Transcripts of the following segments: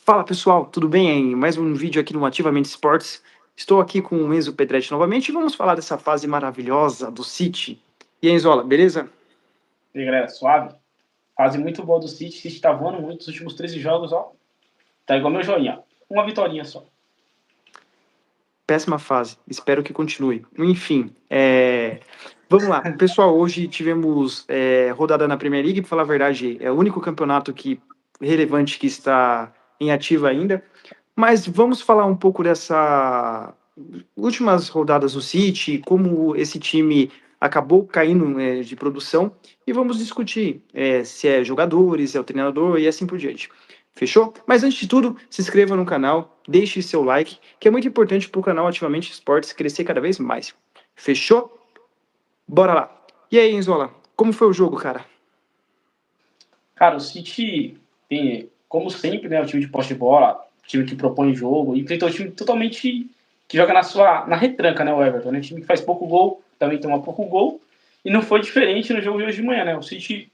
Fala pessoal, tudo bem? Mais um vídeo aqui no Ativamente Esportes. Estou aqui com o Enzo Pedretti novamente e vamos falar dessa fase maravilhosa do City. E aí, Enzola, beleza? E aí, galera, suave. Fase muito boa do City. O City tá voando muito nos últimos 13 jogos, ó. Tá igual meu joinha. Uma vitória só. Péssima fase, espero que continue. Enfim, vamos lá. Pessoal, hoje tivemos rodada na Premier League, para falar a verdade, é o único campeonato relevante que está em ativa ainda. Mas vamos falar um pouco dessa últimas rodadas do City, como esse time acabou caindo de produção, e vamos discutir se é jogadores, é o treinador e assim por diante. Fechou? Mas antes de tudo, se inscreva no canal, deixe seu like, que é muito importante para o canal Ativamente Esportes crescer cada vez mais. Fechou? Bora lá. E aí, Enzola, como foi o jogo, cara? Cara, o City tem, como sempre, né, o time de posse de bola, time que propõe jogo, e enfrenta um time totalmente que joga na retranca, né, o Everton, né? Time que faz pouco gol, também toma pouco gol, e não foi diferente no jogo de hoje de manhã, né? O City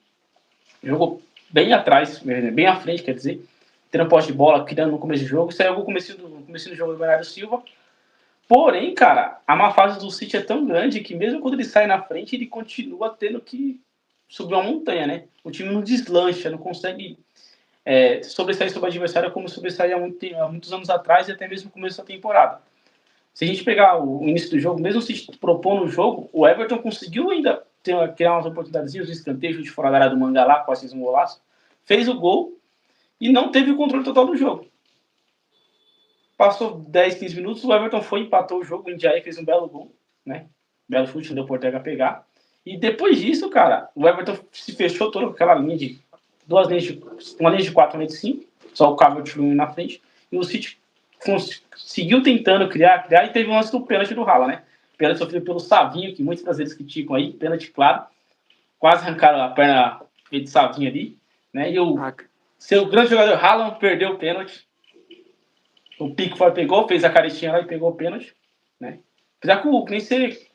jogou bem atrás, bem à frente, quer dizer, tendo posse de bola, criando no começo do jogo, saiu o começo do jogo do Bernardo Silva. Porém, cara, a má fase do City é tão grande que mesmo quando ele sai na frente, ele continua tendo que subir uma montanha, né? O time não deslancha, não consegue sobressair sobre o adversário como sobressaía há muitos anos atrás e até mesmo no começo da temporada. Se a gente pegar o início do jogo, mesmo se propondo o jogo, o Everton conseguiu ainda criar umas oportunidades, os escanteios de fora da área do Mangalá, quase um golaço, fez o gol e não teve o controle total do jogo. Passou 10, 15 minutos, o Everton foi, empatou o jogo, o Ndiaye fez um belo gol, né? Belo chute, não deu o Ortega pegar. E depois disso, cara, o Everton se fechou toda com aquela linha de uma linha de 4, uma linha de 5, só o Calvert na frente, e o City seguiu tentando criar, e teve um lance do pênalti do Haaland, né? Pênalti sofrido pelo Savinho, que muitos brasileiros criticam aí, pênalti claro, quase arrancaram a perna de Savinho ali, né? E o seu grande jogador Haaland perdeu o pênalti. O Pickford pegou, fez a caretinha lá e pegou o pênalti, né? Apesar que nem você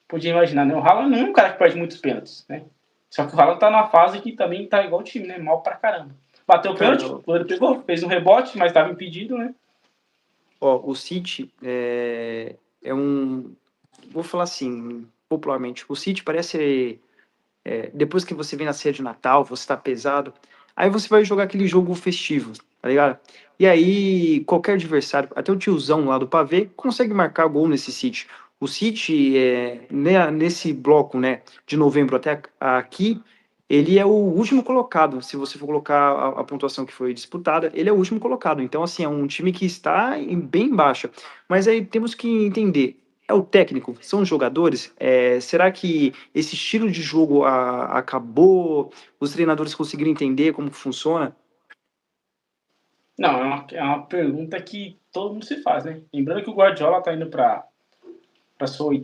podia imaginar, né? O Haaland não é um cara que perde muitos pênaltis, né? Só que o Haaland tá numa fase que também tá igual o time, né? Mal pra caramba. Bateu o pênalti, o goleiro pegou, fez um rebote, mas tava impedido, né? Ó, o City é um... Vou falar assim, popularmente, o City parece... depois que você vem na ceia de Natal, você tá pesado, aí você vai jogar aquele jogo festivo, tá ligado? E aí, qualquer adversário, até o tiozão lá do pavê, consegue marcar gol nesse City. O City, nesse bloco, né, de novembro até aqui, ele é o último colocado. Se você for colocar a pontuação que foi disputada, ele é o último colocado. Então, assim, é um time que está bem baixa. Mas aí temos que entender, é o técnico? São os jogadores? Será que esse estilo de jogo acabou? Os treinadores conseguiram entender como funciona? Não, é uma pergunta que todo mundo se faz, né? Lembrando que o Guardiola tá indo pra sua,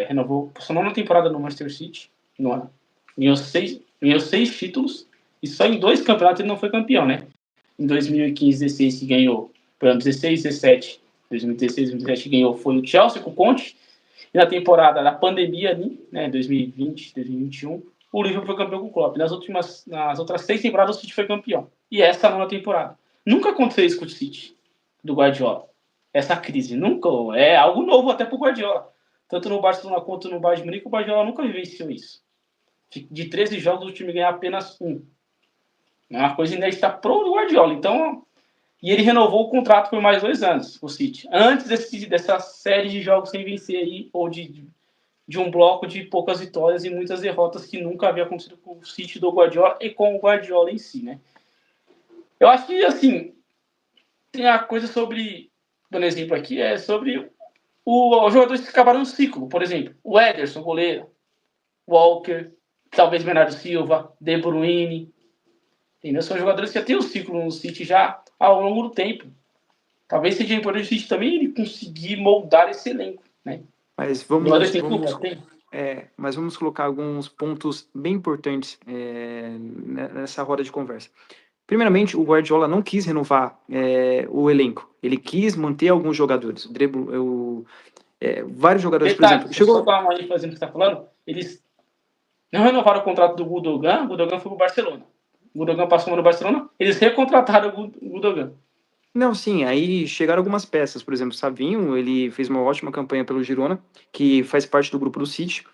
renovou sua nona temporada no Manchester City, no ano. Ganhou seis títulos e só em 2 campeonatos ele não foi campeão, né? Em 2015, 16 que ganhou, por exemplo, 16, 17, 2016, 2017 ganhou foi o Chelsea com o Conte, e na temporada da pandemia ali, né, 2020, 2021, o Liverpool foi campeão com o Klopp. Nas outras 6 temporadas o City foi campeão. E essa é a nona temporada. Nunca aconteceu isso com o City, do Guardiola. Essa crise nunca, é algo novo até pro Guardiola. Tanto no Barcelona quanto no Bayern de Munique, o Guardiola nunca vivenciou isso. De 13 jogos, o time ganhar apenas um. É uma coisa inédita pro Guardiola. Então, e ele renovou o contrato por mais 2 anos, o City. Antes dessa série de jogos sem vencer aí, ou de um bloco de poucas vitórias e muitas derrotas que nunca havia acontecido com o City do Guardiola e com o Guardiola em si, né? Eu acho que, assim, tem a coisa sobre, dando exemplo aqui, é sobre os jogadores que acabaram no ciclo. Por exemplo, o Ederson, goleiro, Walker, talvez Bernardo Silva, De Bruyne, entendeu? São jogadores que já têm um ciclo no City já ao longo do tempo. Talvez seja importante o City também ele conseguir moldar esse elenco, né? Mas mas vamos colocar alguns pontos bem importantes nessa roda de conversa. Primeiramente, o Guardiola não quis renovar o elenco. Ele quis manter alguns jogadores. Vários jogadores, por Detalhe, exemplo, deixa eu só chegou. dar uma ênfase no que você está falando. Eles não renovaram o contrato do Gundogan, o Gundogan foi para o Barcelona. O Gundogan passou no Barcelona, eles recontrataram o Gundogan. Não, sim, aí chegaram algumas peças, por exemplo, o Savinho, ele fez uma ótima campanha pelo Girona, que faz parte do grupo do City,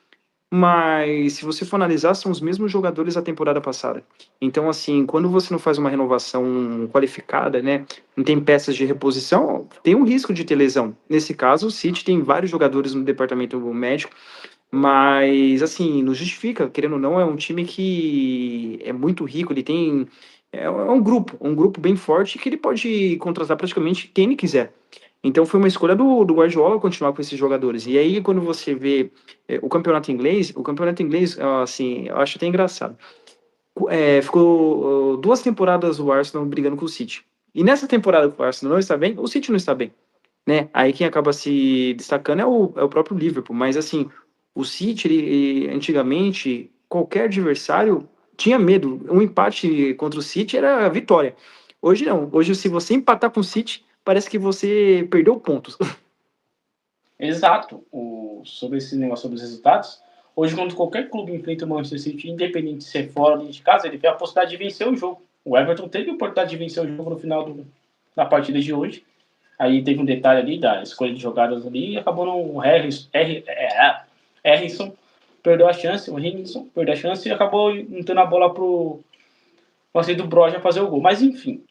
mas se você for analisar, são os mesmos jogadores da temporada passada. Então, assim, quando você não faz uma renovação qualificada, né, não tem peças de reposição, tem um risco de ter lesão. Nesse caso, o City tem vários jogadores no departamento médico, mas, assim, não justifica, querendo ou não, é um time que é muito rico, ele tem. É um grupo bem forte que ele pode contratar praticamente quem ele quiser. Então foi uma escolha do Guardiola continuar com esses jogadores. E aí, quando você vê o campeonato inglês, assim, eu acho até engraçado. Ficou 2 temporadas o Arsenal brigando com o City. E nessa temporada que o Arsenal não está bem, o City não está bem, né? Aí quem acaba se destacando é o próprio Liverpool. Mas assim, o City, antigamente, qualquer adversário tinha medo. Um empate contra o City era a vitória. Hoje não. Hoje, se você empatar com o City, parece que você perdeu pontos. Exato. Sobre esse negócio, sobre os resultados, hoje, quando qualquer clube enfrenta o Manchester City, independente de ser fora ou dentro de casa, ele tem a possibilidade de vencer o jogo. O Everton teve a oportunidade de vencer o jogo no final da partida de hoje. Aí teve um detalhe ali da escolha de jogadas ali e acabou no Harrison perdeu a chance, o Henderson perdeu a chance e acabou dando a bola pro do Broja fazer o gol. Mas enfim,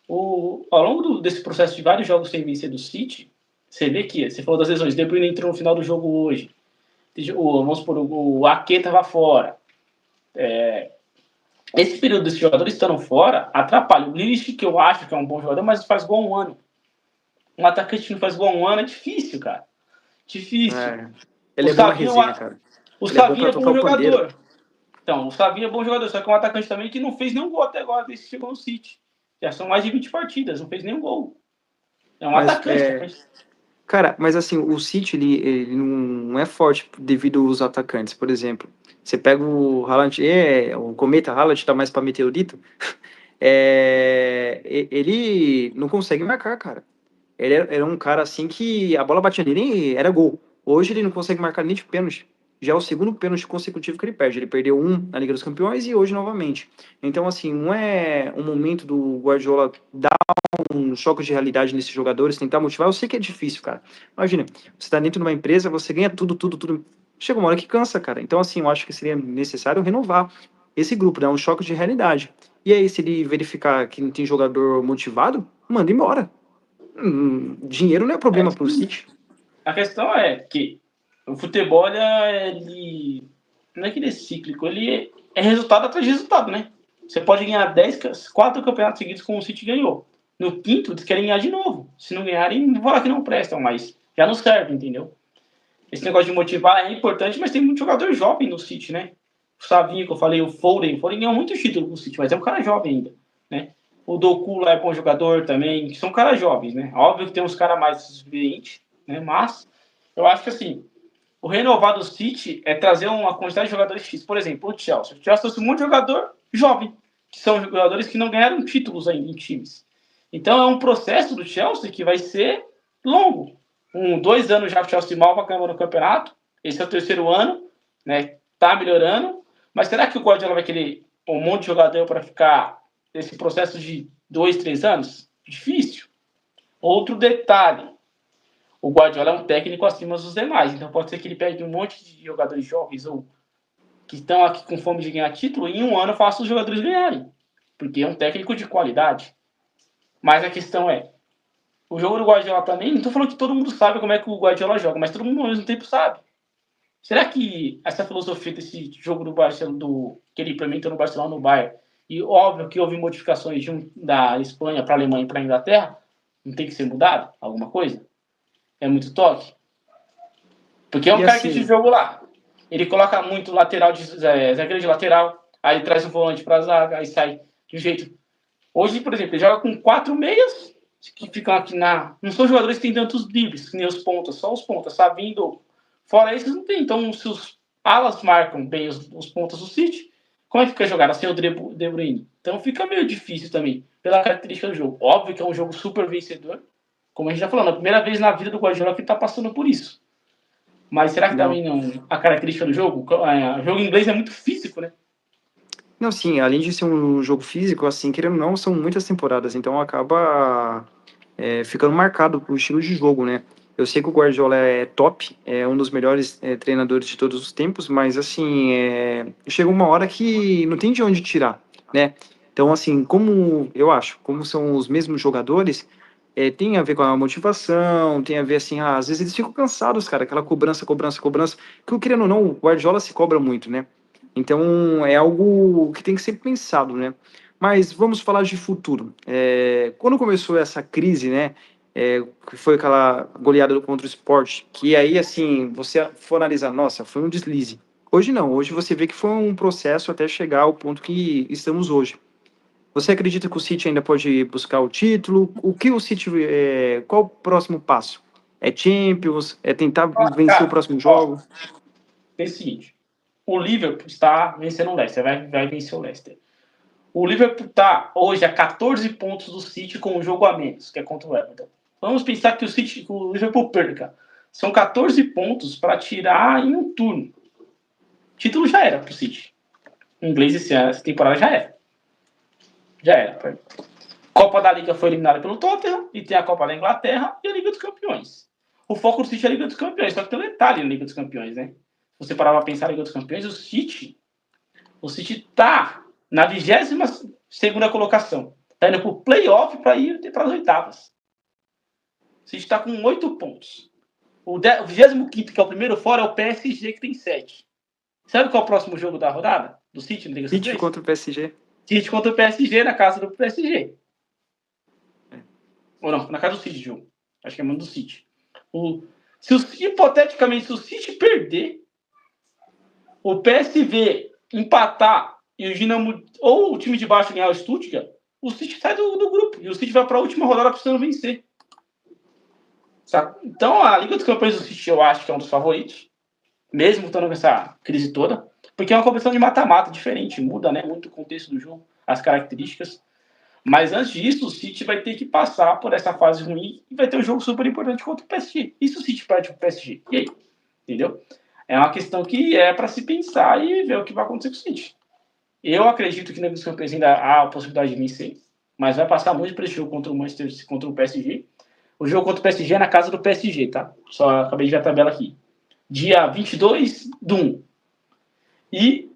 ao longo desse processo de vários jogos sem vencer do City, você vê que, você falou das lesões, De Bruyne entrou no final do jogo hoje, vamos supor, o Ake estava fora. Esse período desses jogadores estando fora atrapalha. O Lillich, que eu acho que é um bom jogador, mas faz gol há um ano. Um atacante que não faz gol há um ano é difícil, cara. Difícil. É, O ele é bom na Savinho, resenha, cara. o Ele é bom Savinho para é tocar bom o pandeiro. jogador. Então, o Savinho é bom jogador, só que é um atacante também que não fez nenhum gol até agora desde que chegou no City. Já são mais de 20 partidas, não fez nenhum gol. É um Mas, atacante também. cara, mas assim, o City, ele não é forte devido aos atacantes. Por exemplo, você pega o Haaland, o Cometa Haaland tá mais para meteorito, ele não consegue marcar, cara. Ele era um cara assim que a bola batia nele e era gol. Hoje ele não consegue marcar nem de pênalti. Já é o segundo pênalti consecutivo que ele perde. Ele perdeu um na Liga dos Campeões e hoje novamente. Então, assim, não é um momento do Guardiola dar um choque de realidade nesses jogadores, tentar motivar. Eu sei que é difícil, cara. Imagina, você tá dentro de uma empresa, você ganha tudo, tudo, tudo. Chega uma hora que cansa, cara. Então, assim, eu acho que seria necessário renovar esse grupo, dar um choque de realidade. E aí, se ele verificar que não tem jogador motivado, manda embora. Dinheiro não é problema para o City. A questão é que o futebol, ele não é que ele é cíclico, ele é resultado atrás de resultado, né? Você pode ganhar 4 campeonatos seguidos como o City ganhou. No quinto, eles querem ganhar de novo. Se não ganharem, não vou falar que não prestam, mas já não serve, entendeu? Esse negócio de motivar é importante, mas tem muito jogador jovem no City, né? O Savinho, que eu falei, o Foden ganhou muitos títulos no City, mas é um cara jovem ainda, né? O Doku lá é bom jogador também, que são caras jovens, né? Óbvio que tem uns caras mais experientes, né? Mas eu acho que assim, o renovar do City é trazer uma quantidade de jogadores X. Por exemplo, o Chelsea. O Chelsea trouxe um monte de jogador jovem, que são jogadores que não ganharam títulos ainda em times. Então é um processo do Chelsea que vai ser longo. 2 anos já o Chelsea mal para no campeonato. Esse é o terceiro ano, né? Tá melhorando. Mas será que o Guardiola vai querer um monte de jogador para ficar nesse processo de 2, 3 anos? Difícil. Outro detalhe, o Guardiola é um técnico acima dos demais, então pode ser que ele pegue um monte de jogadores jovens ou que estão aqui com fome de ganhar título e em um ano faça os jogadores ganharem, porque é um técnico de qualidade. Mas a questão é, o jogo do Guardiola também, não estou falando que todo mundo sabe como é que o Guardiola joga, mas todo mundo ao mesmo tempo sabe. Será que essa filosofia desse jogo do Barcelona, que ele implementa no Barcelona, no Bayern, e óbvio que houve modificações da Espanha para a Alemanha e para a Inglaterra, não tem que ser mudado? Alguma coisa? É muito toque? Porque é um E cara que de assim, jogo lá. Ele coloca muito lateral, zagueiro de lateral, aí ele traz um volante para zaga, aí sai de um jeito. Hoje, por exemplo, ele joga com 4 meias, que ficam aqui na. Não são jogadores que têm tantos dribles, que nem os pontas, só os pontas, Sabindo. Fora isso, não tem. Então, se os alas marcam bem os pontas do City, como é que fica a jogada sem o De Bruyne? Então fica meio difícil também, pela característica do jogo. Óbvio que é um jogo super vencedor, como a gente já falou, é a primeira vez na vida do Guardiola que ele está passando por isso. Mas será que não. também não, a característica do jogo? O jogo inglês é muito físico, né? Não, sim, além de ser um jogo físico, assim, querendo ou não, são muitas temporadas, então acaba ficando marcado pro estilo de jogo, né? Eu sei que o Guardiola é top, é um dos melhores treinadores de todos os tempos, mas assim, chega uma hora que não tem de onde tirar, né? Então, assim, como eu acho, como são os mesmos jogadores, tem a ver com a motivação, tem a ver assim, às vezes eles ficam cansados, cara, aquela cobrança, cobrança, cobrança, que eu querendo ou não, o Guardiola se cobra muito, né? Então é algo que tem que ser pensado, né? Mas vamos falar de futuro. Quando começou essa crise, né? Que foi aquela goleada contra o Sport, que aí, assim, você for analisar, nossa, foi um deslize. Hoje não, hoje você vê que foi um processo até chegar ao ponto que estamos hoje. Você acredita que o City ainda pode buscar o título? O que o City, qual o próximo passo? É Champions? É tentar vencer o Cara, próximo ó, jogo? é o seguinte. O Liverpool está vencendo o Leicester, vai vencer o Leicester. O Liverpool está hoje a 14 pontos do City com um jogo a menos, que é contra o Everton. Vamos pensar que o Liverpool perca. São 14 pontos para tirar em um turno. O título já era para o City. Em inglês, essa temporada já era. Já era. Copa da Liga foi eliminada pelo Tottenham, e tem a Copa da Inglaterra e a Liga dos Campeões. O foco do City é a Liga dos Campeões, só que tem um detalhe na Liga dos Campeões, né? Se você parar para pensar na Liga dos Campeões, o City tá na 22ª colocação. Tá indo pro playoff para ir para as oitavas. O City tá com 8 pontos. O 25º, que é o primeiro fora, é o PSG, que tem 7. Sabe qual é o próximo jogo da rodada? Do City na Liga dos City Campeões? contra o PSG? City contra o PSG na casa do PSG. Ou não, na casa do City, jogo. Acho que é mano do City. Hipoteticamente, se o City perder, o PSV empatar e o Dinamo ou o time de baixo ganhar o Stuttgart, o City sai do grupo. E o City vai para a última rodada precisando vencer. Sabe? Então, a Liga dos Campeões do City eu acho que é um dos favoritos, mesmo estando com essa crise toda, porque é uma competição de mata-mata diferente, muda, né, muito o contexto do jogo, as características. Mas antes disso, o City vai ter que passar por essa fase ruim e vai ter um jogo super importante contra o PSG. E se o City perde pro PSG? E aí? Entendeu? É uma questão que é para se pensar e ver o que vai acontecer com o City. Eu acredito que na Liga dos Campeões ainda há a possibilidade de vencer, mas vai passar muito para esse jogo contra contra o PSG. O jogo contra o PSG é na casa do PSG, tá? Só acabei de ver a tabela aqui. Dia 22/1. E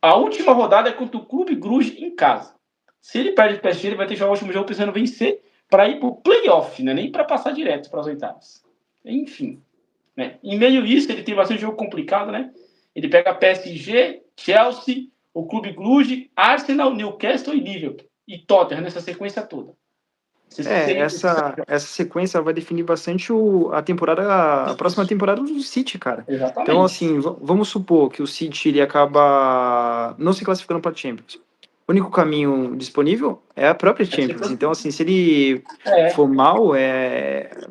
a última rodada é contra o Clube Bruges em casa. Se ele perde o PSG, ele vai ter que jogar o último jogo precisando vencer para ir para o playoff, né? Nem para passar direto para as oitavas. Enfim. Né? Em meio a isso, ele tem bastante jogo complicado, né? Ele pega PSG, Chelsea, o Clube Bruges, Arsenal, Newcastle e Liverpool. E Tottenham nessa sequência toda. Essa sequência vai definir bastante a próxima temporada do City, cara. Então, Exatamente. assim, vamos supor que o City ele acaba não se classificando para Champions. O único caminho disponível é a própria Champions. Então, assim, se ele for mal,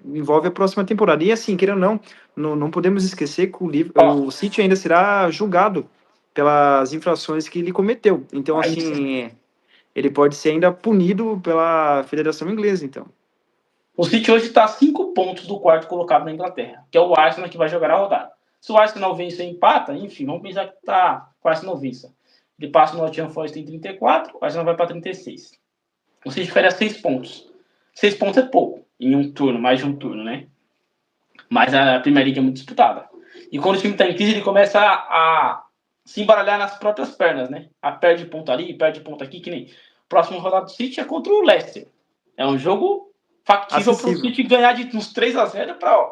envolve a próxima temporada. E, assim, querendo ou não podemos esquecer que o City ainda será julgado pelas infrações que ele cometeu. Então, assim, ele pode ser ainda punido pela Federação Inglesa, então. O City hoje está a 5 pontos do quarto colocado na Inglaterra, que é o Arsenal que vai jogar a rodada. Se o Arsenal vence ou empata, enfim, vamos pensar que tá, o Arsenal vença. Ele passa no Nottingham Forest em 34, o Arsenal vai para 36. O City ficaria 6 pontos. 6 pontos é pouco em um turno, mais de um turno, né? Mas a Premier League é muito disputada. E quando o time está em crise, ele começa a se embaralhar nas próprias pernas, né? A perde ponto ali, perde ponto aqui, que nem. Próximo rodada do City é contra o Leicester. É um jogo factível para o City ganhar de uns 3-0 para,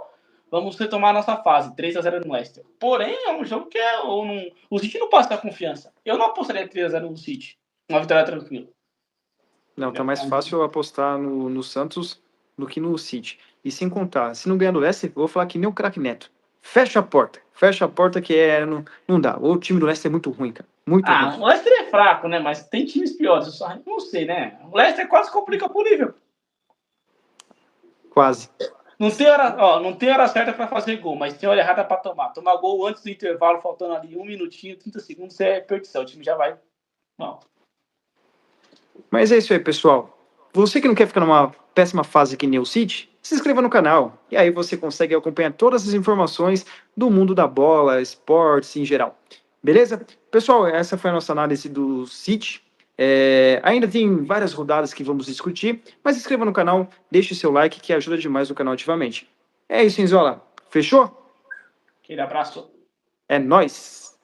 vamos retomar a nossa fase, 3-0 no Leicester. Porém, é um jogo que o City não passa a confiança. Eu não apostaria 3-0 no City. Uma vitória tranquila. Não, tá mais fácil apostar no Santos do que no City. E sem contar, se não ganhar do Leicester, eu vou falar que nem o craque Neto. Fecha a porta que não dá. O time do Leicester é muito ruim, cara. Muito ruim. O Leicester é fraco, né? Mas tem times piores. Eu só não sei, né? O Leicester quase complica pro Liverpool. Quase. Não tem hora certa para fazer gol, mas tem hora errada para tomar. Tomar gol antes do intervalo, faltando ali 1 minutinho, 30 segundos, é perdição. O time já vai mal. Mas é isso aí, pessoal. Você que não quer ficar numa péssima fase que nem o City, se inscreva no canal. E aí você consegue acompanhar todas as informações do mundo da bola, esportes em geral. Beleza? Pessoal, essa foi a nossa análise do City. Ainda tem várias rodadas que vamos discutir, mas se inscreva no canal, deixe seu like que ajuda demais o canal ativamente. É isso, Enzola. Fechou? Aquele abraço. É nóis!